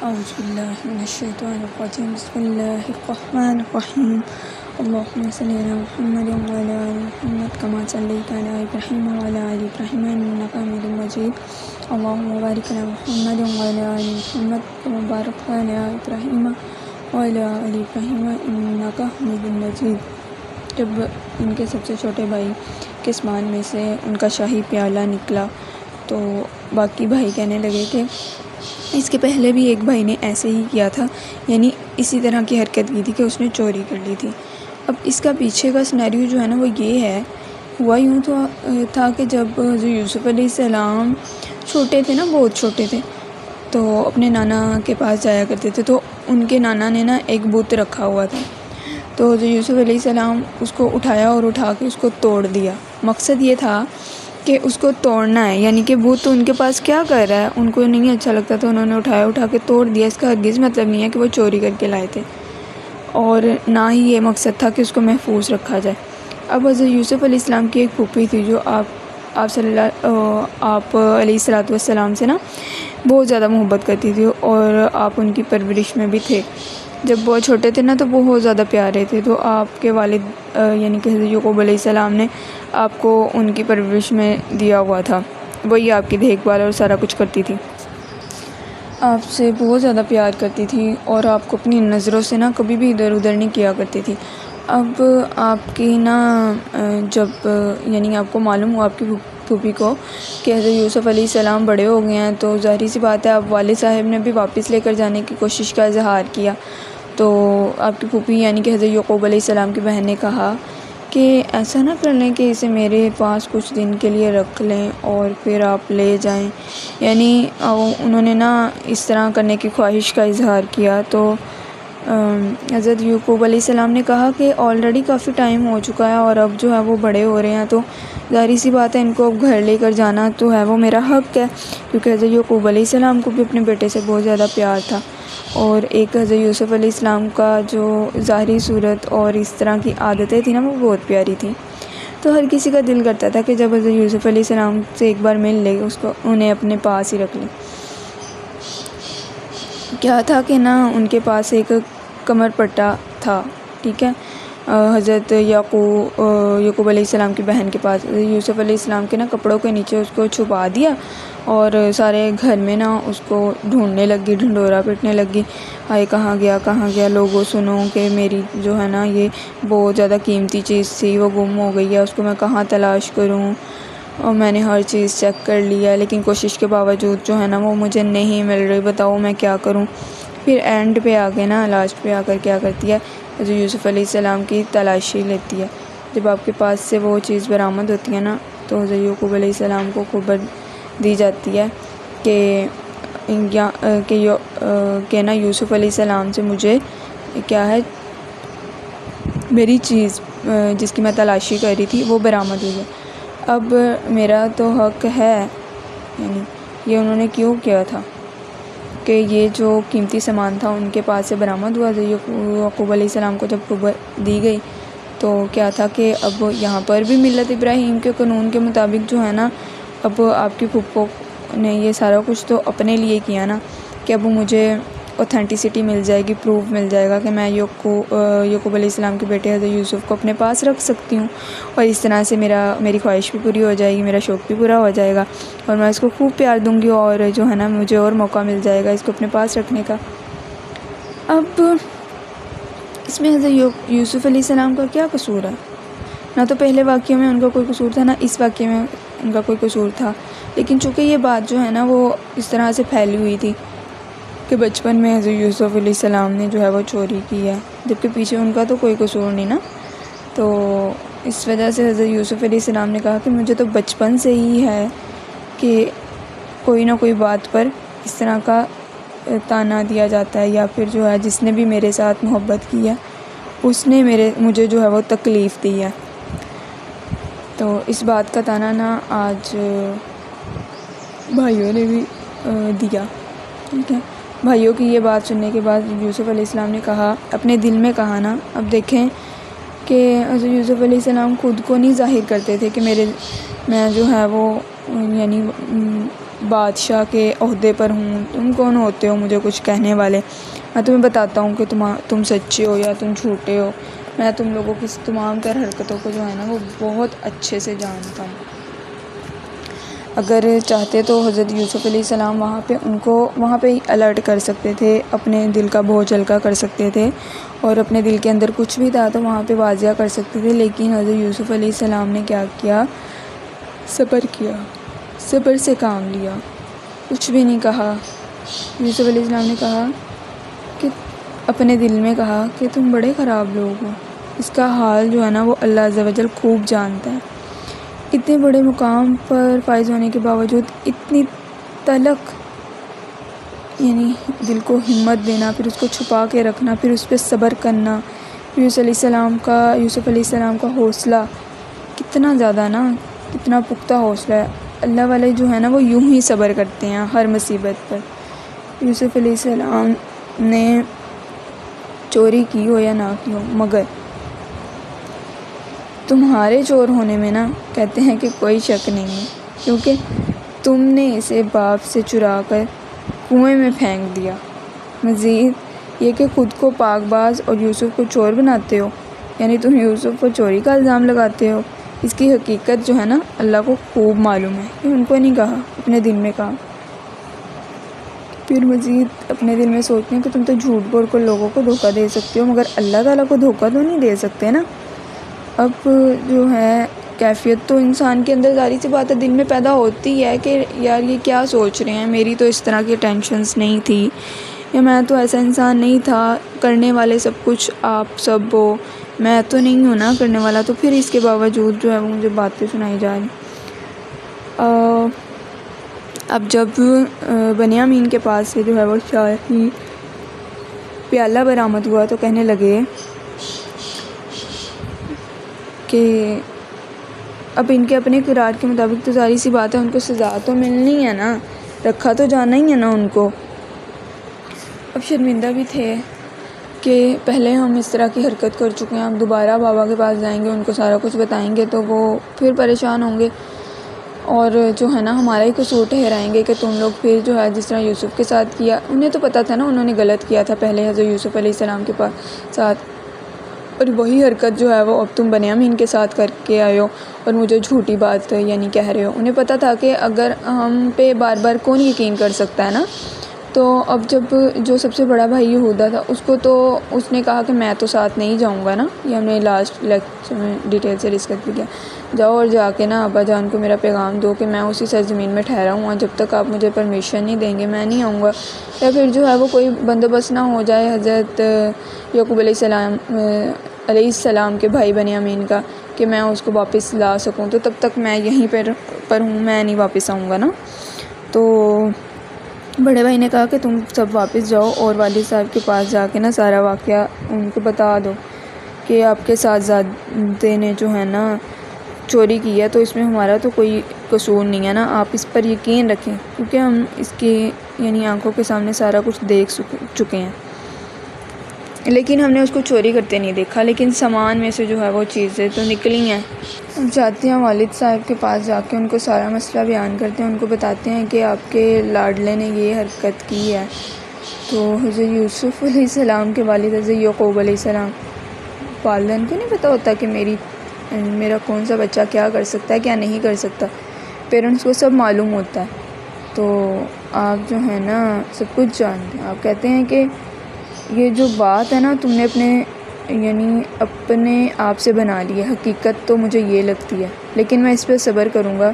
اعوذ باللہ من الشیطان الرجیم بسم اللہ الرحمن الرحیم اللہم صلی علی محمد وعلی آل محمد کما صلیت علی ابراہیم وعلی آل ابراہیم انک حمید مجید اللہم بارک علی محمد وعلی آل محمد کما بارکت علی ابراہیم وعلی آل ابراہیم انک حمید مجید۔ جب ان کے سب سے چھوٹے بھائی کے اسمان میں سے ان کا شاہی پیالہ نکلا تو باقی بھائی کہنے لگے کہ اس کے پہلے بھی ایک بھائی نے ایسے ہی کیا تھا، یعنی اسی طرح کی حرکت کی تھی کہ اس نے چوری کر لی تھی۔ اب اس کا پیچھے کا سینیریو جو ہے نا وہ یہ ہے، ہوا یوں تھا کہ جب یوسف علیہ السلام چھوٹے تھے نا، بہت چھوٹے تھے، تو اپنے نانا کے پاس جایا کرتے تھے، تو ان کے نانا نے نا ایک بت رکھا ہوا تھا، تو یوسف علیہ السلام اس کو اٹھایا اور اٹھا کے اس کو توڑ دیا۔ مقصد یہ تھا کہ اس کو توڑنا ہے، یعنی کہ بت ان کے پاس کیا کر رہا ہے، ان کو نہیں اچھا لگتا تو انہوں نے اٹھا کے توڑ دیا۔ اس کا ہرگز مطلب نہیں ہے کہ وہ چوری کر کے لائے تھے، اور نہ ہی یہ مقصد تھا کہ اس کو محفوظ رکھا جائے۔ اب حضرت یوسف علیہ السلام کی ایک پھوپھی تھی جو آپ علیہ الصلوۃ والسلام سے نا بہت زیادہ محبت کرتی تھی، اور آپ ان کی پرورش میں بھی تھے۔ جب بہت چھوٹے تھے نا تو بہت زیادہ پیارے تھے، تو آپ کے والد یعنی کہ حضرت یعقوب علیہ السلام نے آپ کو ان کی پرورش میں دیا ہوا تھا، وہی آپ کی دیکھ بھال اور سارا کچھ کرتی تھی، آپ سے بہت زیادہ پیار کرتی تھی، اور آپ کو اپنی نظروں سے نا کبھی بھی ادھر ادھر نہیں کیا کرتی تھی۔ اب آپ کی نا جب یعنی آپ کو معلوم ہوا، آپ کی پھوپھی کو، کہ حضرت یوسف علیہ السلام بڑے ہو گئے ہیں، تو ظاہری سی بات ہے اب والد صاحب نے بھی واپس لے کر جانے کی کوشش کا اظہار کیا۔ تو آپ کی پھوپھی یعنی کہ حضرت یعقوب علیہ السلام کی بہن نے کہا کہ ایسا نہ کر لیں کہ اسے میرے پاس کچھ دن کے لیے رکھ لیں اور پھر آپ لے جائیں، یعنی انہوں نے نا اس طرح کرنے کی خواہش کا اظہار کیا۔ تو حضرت یعقوب علیہ السلام نے کہا کہ آلریڈی کافی ٹائم ہو چکا ہے، اور اب جو ہے وہ بڑے ہو رہے ہیں، تو ظاہری سی بات ہے ان کو اب گھر لے کر جانا تو ہے وہ میرا حق ہے، کیونکہ حضرت یعقوب علیہ السلام کو بھی اپنے بیٹے سے بہت زیادہ پیار تھا، اور ایک حضرت یوسف علیہ السلام کا جو ظاہری صورت اور اس طرح کی عادتیں تھیں نا وہ بہت پیاری تھیں۔ تو ہر کسی کا دل کرتا تھا کہ جب حضرت یوسف علیہ السلام سے ایک بار مل لے انہیں اپنے پاس ہی رکھ لیں۔ کیا تھا کہ نا ان کے پاس ایک کمر پٹا تھا، ٹھیک ہے، حضرت یعقوب علیہ السلام کی بہن کے پاس۔ یوسف علیہ السلام کے نا کپڑوں کے نیچے اس کو چھپا دیا، اور سارے گھر میں نا اس کو ڈھونڈنے لگی، ڈھنڈورا پیٹنے لگی، ہائے کہاں گیا لوگوں سنو کہ میری جو ہے نا یہ بہت زیادہ قیمتی چیز تھی وہ گم ہو گئی ہے، اس کو میں کہاں تلاش کروں، اور میں نے ہر چیز چیک کر لیا لیکن کوشش کے باوجود جو ہے نا وہ مجھے نہیں مل رہی، بتاؤ میں کیا کروں۔ پھر اینڈ پہ آ کے نا لاسٹ پہ آ کر کیا کرتی ہے، حضرت یوسف علیہ السلام کی تلاشی لیتی ہے۔ جب آپ کے پاس سے وہ چیز برآمد ہوتی ہے نا تو حضرت یعقوب علیہ السلام کو خبر دی جاتی ہے کہ نا یوسف علیہ السلام سے مجھے کیا ہے، میری چیز جس کی میں تلاشی کر رہی تھی وہ برآمد ہوئی ہے، اب میرا تو حق ہے، یعنی یہ انہوں نے کیوں کیا تھا کہ یہ جو قیمتی سامان تھا ان کے پاس سے برآمد ہوا۔ یعقوب علیہ السلام کو جب خبر دی گئی تو کیا تھا کہ اب یہاں پر بھی ملت ابراہیم کے قانون کے مطابق جو ہے نا اب آپ کی پھپھو نے یہ سارا کچھ تو اپنے لیے کیا نا، کہ اب مجھے اوتھینٹسٹی مل جائے گی، پروف مل جائے گا کہ میں یعقوب علیہ السلام کے بیٹے حضرت یوسف کو اپنے پاس رکھ سکتی ہوں، اور اس طرح سے میری خواہش بھی پوری ہو جائے گی، میرا شوق بھی پورا ہو جائے گا، اور میں اس کو خوب پیار دوں گی، اور جو ہے نا مجھے اور موقع مل جائے گا اس کو اپنے پاس رکھنے کا۔ اب اس میں حضرت یوسف علیہ السلام کا کیا قصور ہے؟ نہ تو پہلے واقعے میں ان کا کوئی قصور تھا، نہ اس واقعے میں ان کا کوئی قصور تھا، لیکن چونکہ یہ بات جو ہے نا وہ اس طرح سے پھیلی ہوئی تھی کہ بچپن میں حضرت یوسف علیہ السلام نے جو ہے وہ چوری کی ہے، جبکہ پیچھے ان کا تو کوئی قصور نہیں نا، تو اس وجہ سے حضرت یوسف علیہ السلام نے کہا کہ مجھے تو بچپن سے ہی ہے کہ کوئی نہ کوئی بات پر اس طرح کا طعنہ دیا جاتا ہے، یا پھر جو ہے جس نے بھی میرے ساتھ محبت کی ہے اس نے مجھے جو ہے وہ تکلیف دی ہے۔ تو اس بات کا طعنہ نا آج بھائیوں نے بھی دیا، ٹھیک ہے۔ بھائیوں کی یہ بات سننے کے بعد یوسف علیہ السلام نے کہا، اپنے دل میں کہا نا، اب دیکھیں کہ حضرت یوسف علیہ السلام خود کو نہیں ظاہر کرتے تھے کہ میں جو ہے وہ یعنی بادشاہ کے عہدے پر ہوں، تم کون ہوتے ہو مجھے کچھ کہنے والے؟ میں تمہیں بتاتا ہوں کہ تم سچے ہو یا تم جھوٹے ہو۔ میں تم لوگوں کی تمام تر حرکتوں کو جو ہے نا وہ بہت اچھے سے جانتا ہوں۔ اگر چاہتے تو حضرت یوسف علیہ السلام وہاں پہ الرٹ کر سکتے تھے، اپنے دل کا بوجھ ہلکا کر سکتے تھے، اور اپنے دل کے اندر کچھ بھی تھا تو وہاں پہ واضح کر سکتے تھے، لیکن حضرت یوسف علیہ السلام نے کیا کیا؟ صبر کیا، صبر سے کام لیا، کچھ بھی نہیں کہا۔ یوسف علیہ السلام نے کہا کہ اپنے دل میں کہا کہ تم بڑے خراب لوگ ہو، اس کا حال جو ہے نا وہ اللہ عز و جل خوب جانتا ہے۔ اتنے بڑے مقام پر فائز ہونے کے باوجود اتنی تلخ یعنی دل کو ہمت دینا، پھر اس کو چھپا کے رکھنا، پھر اس پہ صبر کرنا، پھر یوسف علیہ السلام کا حوصلہ کتنا زیادہ نا، کتنا پختہ حوصلہ ہے۔ اللہ والے جو ہے نا وہ یوں ہی صبر کرتے ہیں ہر مصیبت پر۔ یوسف علیہ السلام نے چوری کی ہو یا نہ کی ہو، مگر تمہارے چور ہونے میں نا کہتے ہیں کہ کوئی شک نہیں ہے، کیونکہ تم نے اسے باپ سے چرا کر کنویں میں پھینک دیا۔ مزید یہ کہ خود کو پاک باز اور یوسف کو چور بناتے ہو، یعنی تم یوسف کو چوری کا الزام لگاتے ہو۔ اس کی حقیقت جو ہے نا اللہ کو خوب معلوم ہے، کہ ان کو نہیں کہا، اپنے دل میں کہا۔ پھر مزید اپنے دل میں سوچتے ہیں کہ تم تو جھوٹ بول کر لوگوں کو دھوکہ دے سکتے ہو، مگر اللہ تعالیٰ کو دھوکہ تو نہیں دے سکتے نا۔ اب جو ہے کیفیت تو انسان کے اندر ظاہر سی بات ہے دل میں پیدا ہوتی ہے کہ یار یہ کیا سوچ رہے ہیں، میری تو اس طرح کی ٹینشنز نہیں تھی، یا میں تو ایسا انسان نہیں تھا، کرنے والے سب کچھ آپ سب ہو، میں تو نہیں ہوں نا کرنے والا۔ تو پھر اس کے باوجود جو ہے وہ مجھے باتیں سنائی جا رہی۔ اب جب بنیامین کے پاس سے جو ہے وہ شاہی پیالہ برآمد ہوا تو کہنے لگے کہ اب ان کے اپنے قرار کے مطابق تو ظاہر سی بات ہے ان کو سزا تو ملنی ہے نا، رکھا تو جانا ہی ہے نا ان کو۔ اب شرمندہ بھی تھے کہ پہلے ہم اس طرح کی حرکت کر چکے ہیں، ہم دوبارہ بابا کے پاس جائیں گے، ان کو سارا کچھ بتائیں گے تو وہ پھر پریشان ہوں گے، اور جو ہے نا ہمارا ہی قصور ٹھہرائیں گے کہ تم لوگ پھر جو ہے جس طرح یوسف کے ساتھ کیا، انہیں تو پتہ تھا نا انہوں نے غلط کیا تھا پہلے حضرت یوسف علیہ السلام کے ساتھ، اور وہی حرکت جو ہے وہ اب تم بنیامین کے ساتھ کر کے آئے ہو اور مجھے جھوٹی بات یعنی کہہ رہے ہو۔ انہیں پتہ تھا کہ اگر ہم پہ بار بار کون یقین کر سکتا ہے نا۔ تو اب جب جو سب سے بڑا بھائی یہودا تھا اس نے کہا کہ میں تو ساتھ نہیں جاؤں گا نا، یہ ہم نے لاسٹ لیکچر میں ڈیٹیل سے ڈسکس بھی کیا، جاؤ اور جا کے نا ابا جان کو میرا پیغام دو کہ میں اسی سرزمین میں ٹھہرا ہوں، جب تک آپ مجھے پرمیشن نہیں دیں گے میں نہیں آؤں گا، یا پھر جو ہے وہ کوئی بندوبست نہ ہو جائے حضرت یعقوب علیہ السلام کے بھائی بنیامین کا کہ میں اس کو واپس لا سکوں، تو تب تک میں یہیں پر ہوں، میں نہیں واپس آؤں گا نا۔ تو بڑے بھائی نے کہا کہ تم سب واپس جاؤ اور والد صاحب کے پاس جا کے نا سارا واقعہ ان کو بتا دو کہ آپ کے صاحبزادے نے جو ہے نا چوری کی ہے، تو اس میں ہمارا تو کوئی قصور نہیں ہے نا، آپ اس پر یقین رکھیں، کیونکہ ہم اس کی یعنی آنکھوں کے سامنے سارا کچھ دیکھ چکے ہیں، لیکن ہم نے اس کو چوری کرتے نہیں دیکھا، لیکن سامان میں سے جو ہے وہ چیزیں تو نکلی ہیں۔ ہم چاہتے ہیں والد صاحب کے پاس جا کے ان کو سارا مسئلہ بیان کرتے ہیں، ان کو بتاتے ہیں کہ آپ کے لاڈلے نے یہ حرکت کی ہے۔ تو حضرت یوسف علیہ السلام کے والد حضرت یعقوب علیہ السلام، والدین کو نہیں پتہ ہوتا کہ میرا کون سا بچہ کیا کر سکتا ہے کیا نہیں کر سکتا، پیرنٹس کو سب معلوم ہوتا ہے۔ تو آپ جو ہے نا سب کچھ جانتے ہیں، آپ کہتے ہیں کہ یہ جو بات ہے نا تم نے اپنے آپ سے بنا لی ہے، حقیقت تو مجھے یہ لگتی ہے، لیکن میں اس پہ صبر کروں گا،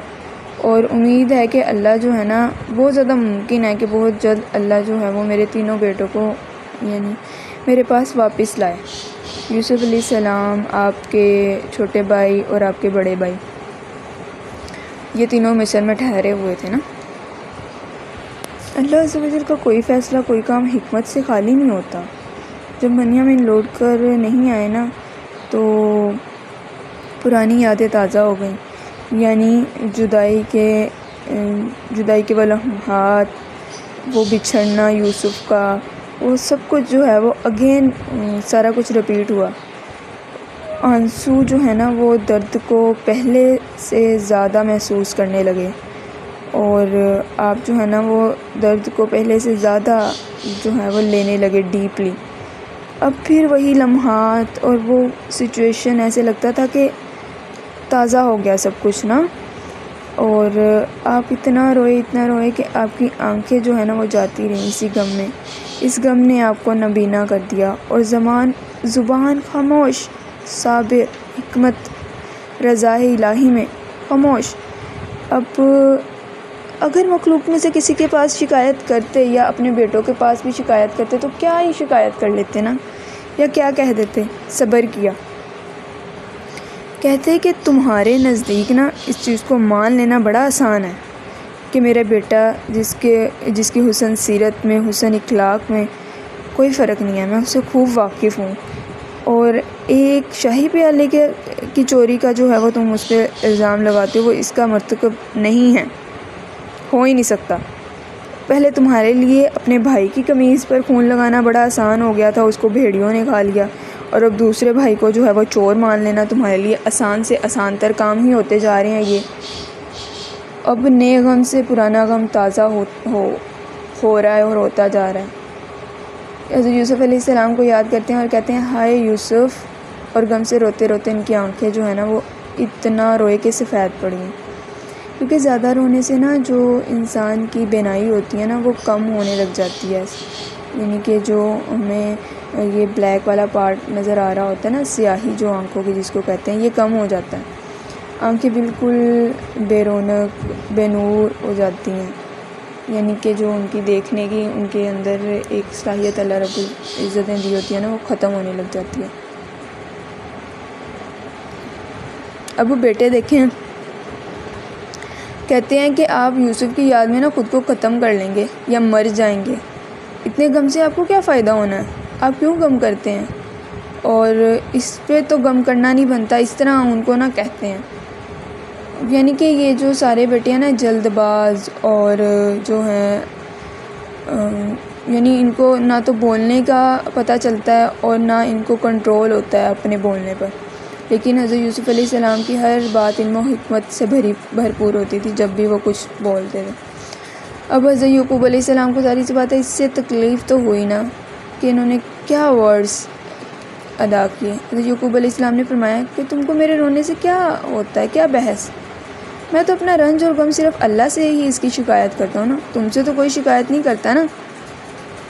اور امید ہے کہ اللہ جو ہے نا بہت زیادہ ممکن ہے کہ بہت جلد اللہ جو ہے وہ میرے تینوں بیٹوں کو یعنی میرے پاس واپس لائے۔ یوسف علیہ السلام، آپ کے چھوٹے بھائی اور آپ کے بڑے بھائی، یہ تینوں مصر میں ٹھہرے ہوئے تھے نا۔ اللہ عز و جل کا کوئی فیصلہ کوئی کام حکمت سے خالی نہیں ہوتا۔ جب بنیامین لوٹ کر نہیں آئے نا تو پرانی یادیں تازہ ہو گئیں، یعنی جدائی کے وہ لمحات، وہ بچھڑنا یوسف کا، وہ سب کچھ جو ہے وہ اگین سارا کچھ رپیٹ ہوا۔ آنسو جو ہے نا وہ درد کو پہلے سے زیادہ محسوس کرنے لگے، اور آپ جو ہے نا وہ درد کو پہلے سے زیادہ جو ہے وہ لینے لگے ڈیپلی. اب پھر وہی لمحات اور وہ سچویشن ایسے لگتا تھا کہ تازہ ہو گیا سب کچھ نا. اور آپ اتنا روئے کہ آپ کی آنکھیں جو ہے نا وہ جاتی رہیں اسی غم میں. اس غم نے آپ کو نابینا کر دیا اور زبان خاموش، صابر، حکمت رضا الہی میں خاموش. اب اگر مخلوق میں سے کسی کے پاس شکایت کرتے یا اپنے بیٹوں کے پاس بھی شکایت کرتے تو کیا ہی شکایت کر لیتے نا، یا کیا کہہ دیتے؟ صبر کیا. کہتے کہ تمہارے نزدیک نا اس چیز کو مان لینا بڑا آسان ہے کہ میرا بیٹا جس کی حسن سیرت میں، حسن اخلاق میں کوئی فرق نہیں ہے، میں اس سے خوب واقف ہوں، اور ایک شاہی پیالے کی چوری کا جو ہے وہ تم اس پہ الزام لگاتے ہو، وہ اس کا مرتکب نہیں ہے، ہو ہی نہیں سکتا. پہلے تمہارے لیے اپنے بھائی کی قمیض پر خون لگانا بڑا آسان ہو گیا تھا، اس کو بھیڑیوں نے کھا لیا، اور اب دوسرے بھائی کو جو ہے وہ چور مان لینا تمہارے لیے آسان سے آسان تر کام ہی ہوتے جا رہے ہیں. یہ اب نئے غم سے پرانا غم تازہ ہو رہا ہے اور ہوتا جا رہا ہے. حضرت یوسف علیہ السلام کو یاد کرتے ہیں اور کہتے ہیں ہائے یوسف، اور غم سے روتے روتے ان کی آنکھیں جو ہے نا وہ اتنا روئے کہ سفید پڑ گئیں. کیونکہ زیادہ رونے سے نا جو انسان کی بینائی ہوتی ہے نا وہ کم ہونے لگ جاتی ہے، یعنی کہ جو ہمیں یہ بلیک والا پارٹ نظر آ رہا ہوتا ہے نا، سیاہی جو آنکھوں کی جس کو کہتے ہیں، یہ کم ہو جاتا ہے. آنکھیں بالکل بے رونق بے نور ہو جاتی ہیں، یعنی کہ جو ان کی دیکھنے کی ان کے اندر ایک صلاحیت اللہ رب العزت نے دی ہوتی ہے نا وہ ختم ہونے لگ جاتی ہے. اب بیٹے دیکھیں، کہتے ہیں کہ آپ یوسف کی یاد میں نا خود کو ختم کر لیں گے یا مر جائیں گے. اتنے غم سے آپ کو کیا فائدہ ہونا ہے؟ آپ کیوں غم کرتے ہیں؟ اور اس پہ تو غم کرنا نہیں بنتا، اس طرح ان کو نا کہتے ہیں. یعنی کہ یہ جو سارے بیٹے ہیں نا جلد باز اور جو ہیں یعنی ان کو نہ تو بولنے کا پتہ چلتا ہے اور نہ ان کو کنٹرول ہوتا ہے اپنے بولنے پر. لیکن حضرت یوسف علیہ السلام کی ہر بات علم و حکمت سے بھرپور ہوتی تھی جب بھی وہ کچھ بولتے تھے. اب حضرت یعقوب علیہ السلام کو ساری سی باتیں اس سے تکلیف تو ہوئی نا کہ انہوں نے کیا ورڈز ادا کیے. حضرت یعقوب علیہ السلام نے فرمایا کہ تم کو میرے رونے سے کیا ہوتا ہے، کیا بحث؟ میں تو اپنا رنج اور غم صرف اللہ سے ہی اس کی شکایت کرتا ہوں نا، تم سے تو کوئی شکایت نہیں کرتا نا.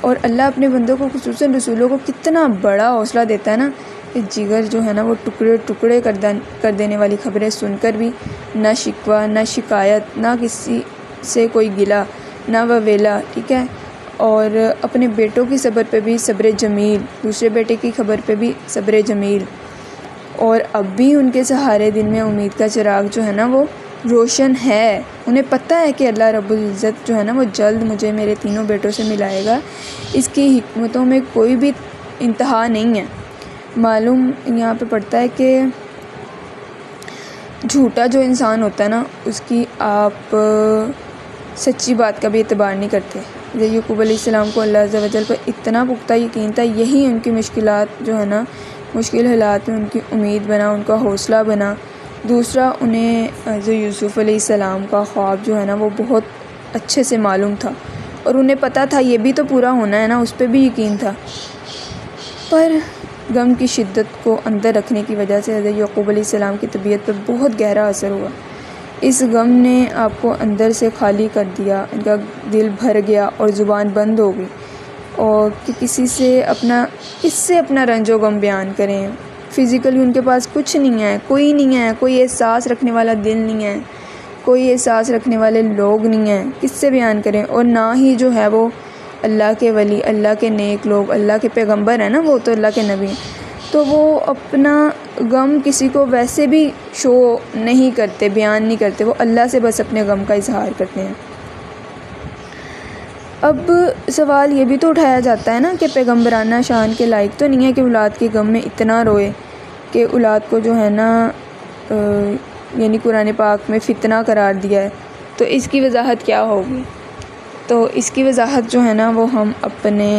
اور اللہ اپنے بندوں کو خصوصاً رسولوں کو کتنا بڑا حوصلہ دیتا ہے نا کہ جگر جو ہے نا وہ ٹکڑے ٹکڑے کر دینے والی خبریں سن کر بھی نہ شکوہ نہ شکایت، نہ کسی سے کوئی گلہ نہ وویلا، ٹھیک ہے. اور اپنے بیٹوں کی صبر پہ بھی صبر جمیل، دوسرے بیٹے کی خبر پہ بھی صبر جمیل. اور اب بھی ان کے سہارے دن میں امید کا چراغ جو ہے نا وہ روشن ہے. انہیں پتہ ہے کہ اللہ رب العزت جو ہے نا وہ جلد مجھے میرے تینوں بیٹوں سے ملائے گا، اس کی حکمتوں میں کوئی بھی انتہا نہیں ہے. معلوم یہاں پہ پڑتا ہے کہ جھوٹا جو انسان ہوتا ہے نا اس کی آپ سچی بات کا بھی اعتبار نہیں کرتے. یعقوب علیہ السلام کو اللہ عز و جل پر اتنا پختہ یقین تھا، یہی ان کی مشکلات جو ہے نا مشکل حالات میں ان کی امید بنا، ان کا حوصلہ بنا. دوسرا انہیں حضرت یوسف علیہ السلام کا خواب جو ہے نا وہ بہت اچھے سے معلوم تھا اور انہیں پتہ تھا یہ بھی تو پورا ہونا ہے نا، اس پہ بھی یقین تھا. پر غم کی شدت کو اندر رکھنے کی وجہ سے حضرت یعقوب علیہ السلام کی طبیعت پر بہت گہرا اثر ہوا. اس غم نے آپ کو اندر سے خالی کر دیا، ان کا دل بھر گیا اور زبان بند ہو گئی، اور کہ کس سے اپنا رنج و غم بیان کریں. فزیکلی ان کے پاس کچھ نہیں ہے، کوئی نہیں ہے، کوئی احساس رکھنے والا دل نہیں ہے، کوئی احساس رکھنے والے لوگ نہیں ہیں، کس سے بیان کریں. اور نہ ہی جو ہے وہ اللہ کے ولی، اللہ کے نیک لوگ، اللہ کے پیغمبر ہیں نا، وہ تو اللہ کے نبی ہیں، تو وہ اپنا غم کسی کو ویسے بھی شو نہیں کرتے، بیان نہیں کرتے، وہ اللہ سے بس اپنے غم کا اظہار کرتے ہیں. اب سوال یہ بھی تو اٹھایا جاتا ہے نا کہ پیغمبرانہ شان کے لائق تو نہیں ہے کہ اولاد کے غم میں اتنا روئے کہ اولاد کو جو ہے نا یعنی قرآن پاک میں فتنہ قرار دیا ہے. تو اس کی وضاحت کیا ہوگی؟ تو اس کی وضاحت جو ہے نا وہ ہم اپنے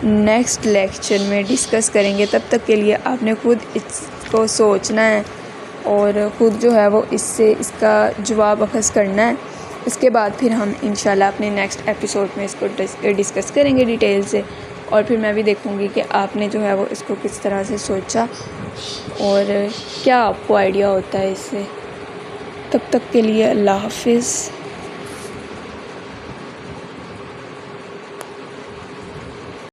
نیکسٹ لیکچر میں ڈسکس کریں گے. تب تک کے لیے آپ نے خود اس کو سوچنا ہے اور خود جو ہے وہ اس کا جواب اخذ کرنا ہے. اس کے بعد پھر ہم انشاءاللہ اپنے نیکسٹ ایپیسوڈ میں اس کو ڈسکس کریں گے ڈیٹیل سے، اور پھر میں بھی دیکھوں گی کہ آپ نے جو ہے وہ اس کو کس طرح سے سوچا اور کیا آپ کو آئیڈیا ہوتا ہے اس سے۔ تب تک کے لیے اللہ حافظ۔